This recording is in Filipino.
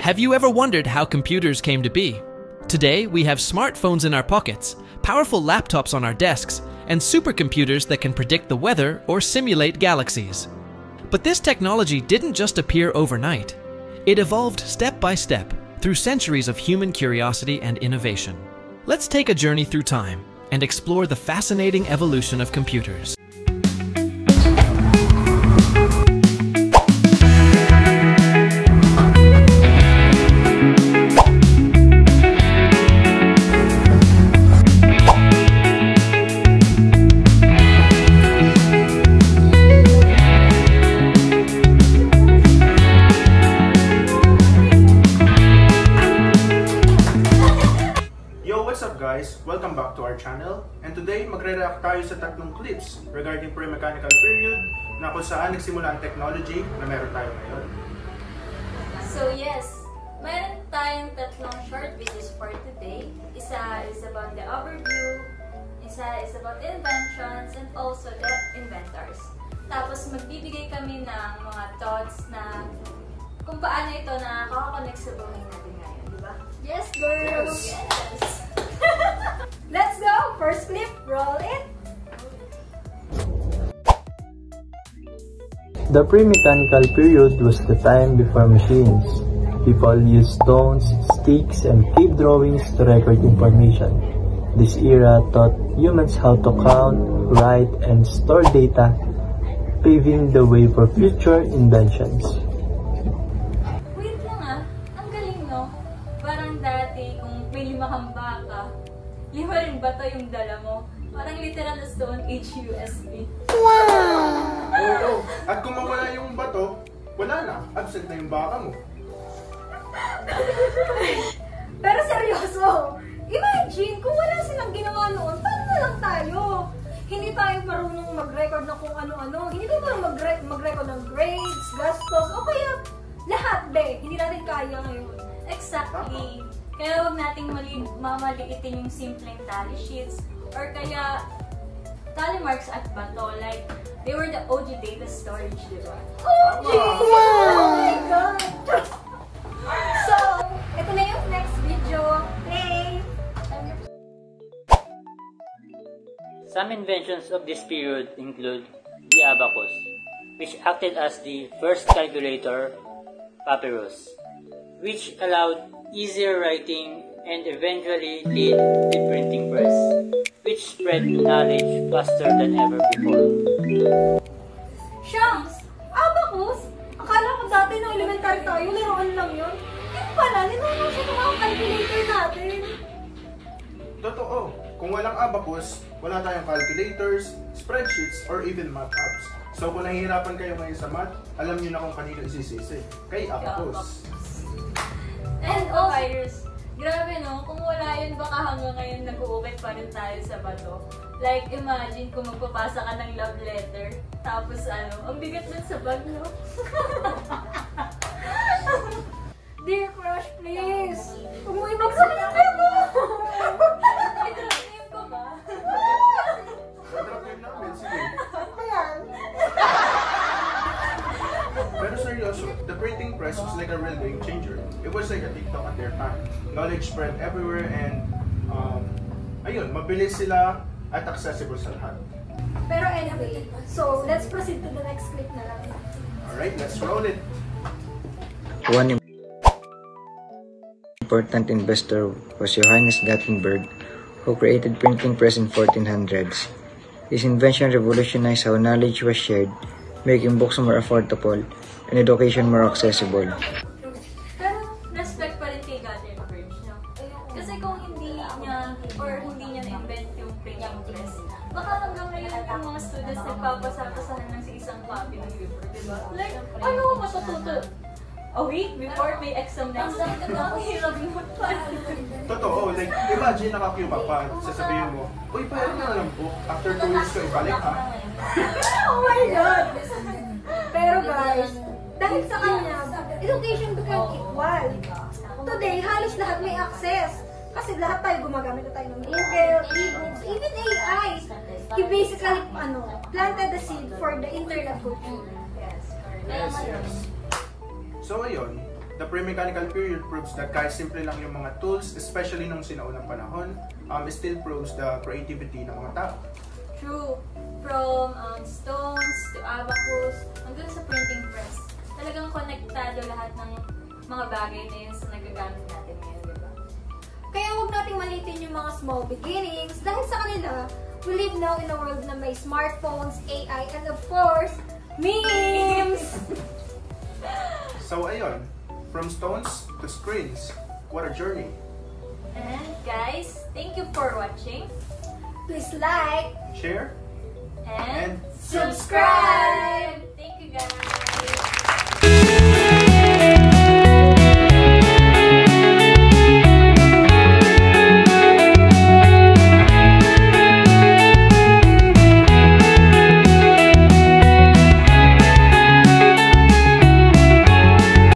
Have you ever wondered how computers came to be? Today, we have smartphones in our pockets, powerful laptops on our desks, and supercomputers that can predict the weather or simulate galaxies. But this technology didn't just appear overnight. It evolved step by step through centuries of human curiosity and innovation. Let's take a journey through time and explore the fascinating evolution of computers. Guys, welcome back to our channel, and today magre-react tayo sa tatlong clips regarding pre-mechanical period na kung saan nagsimula ang technology na meron tayo ngayon. So yes, meron tayong tatlong short videos for today. Isa is about the overview, isa is about the inventions, and also the inventors. Tapos magbibigay kami ng mga thoughts na kung paano ito nakaka-connect sa buhay natin ngayon, di ba? Yes, girls! Yes! Let's go! First clip, roll it! The pre-mechanical period was the time before machines. People used stones, sticks, and cave drawings to record information. This era taught humans how to count, write, and store data, paving the way for future inventions. Wait lang ang galing no? Parang dati kung may 5 baka, 5 rin ba ito yung dala mo? Parang literal na Stone Age USB. Wow! Oo. At kung mawala yung bato, wala na. Absent na yung baka mo. Pero seryoso, imagine kung wala silang ginawa noon, paano na lang tayo? Hindi tayo marunong mag-record ng kung ano-ano. Hindi tayo marunong mag-record ng grades, gastos, o kaya lahat, Hindi natin kaya ngayon. Exactly. Kaya huwag nating mamaliitin yung simpleng tally sheets or kaya tally marks at bato. Like, they were the OG data storage, di ba? OG! Wow! Oh my God! So, ito na yung next video. Play! Some inventions of this period include the abacus, which acted as the first calculator, papyrus, which allowed easier writing and eventually led the printing press, which spread knowledge faster than ever before. Shanks! Abacus? Akala ko dati nung elementary tayo, laruan lang yun. Hindi pala, ninunong siya ng mga calculator natin. Totoo. Kung walang abacus, wala tayong calculators, spreadsheets, or even math apps. So kung nahihirapan kayo ngayon sa math, alam niyo na kung kanino isisisi. Kay abacus. And papyrus. Grabe no, kung wala yun baka hanggang ngayon nag-uukit pa rin tayo sa bato. Like imagine kung magpapasa ka ng love letter, tapos ang bigat nun sa bag no? Dear crush, please! Huwag mo ibagsak na ito! I-drop name ko ba? Drop name namin, sige. Ayan. Pero seryoso, the printing press was like a real game changer. It was like a TikTok at their time. Knowledge spread everywhere and ayun, mabilis sila at accessible sa lahat. Pero anyway, so let's proceed to the next clip na lang. Alright, let's roll it. One important investor was Johannes Gutenberg, who created printing press in 1400s. His invention revolutionized how knowledge was shared, making books more affordable and education more accessible. Pero respect pa rin kay Gutenberg, no? Kasi kung hindi niya na-invent yung printing press, baka hanggang ngayon yung mga students nagpapasapasahan ng isang copy ng libro, di ba? Like, ano matututo? A week before may exam next week, ang hirap naman pa. Totoo, like imagine naka-queue ka pa, sasabihin mo, uy, pwede na lang po, after 2 years ko ibalik ha. Oh my God! Pero guys, dahil sa kanya, education became equal. Today, halos lahat may access. Kasi lahat tayo gumagamit na tayo ng Google, e-books, even AI. He basically, planted the seed for the internet culture. Yes. So ayun, the pre-mechanical period proves that kahit simple lang yung mga tools, especially nung sinaunang panahon, it still proves the creativity ng mga tao. True. From stones to abacus, hanggang sa printing press. Talagang konektado lahat ng mga bagay na yun sa nagagamit natin ngayon, di ba? Kaya huwag nating malitin yung mga small beginnings dahil sa kanila, we live now in a world na may smartphones, AI, and of course, memes! So ayun, from stones to screens, what a journey! And guys, thank you for watching. Please like, Share and and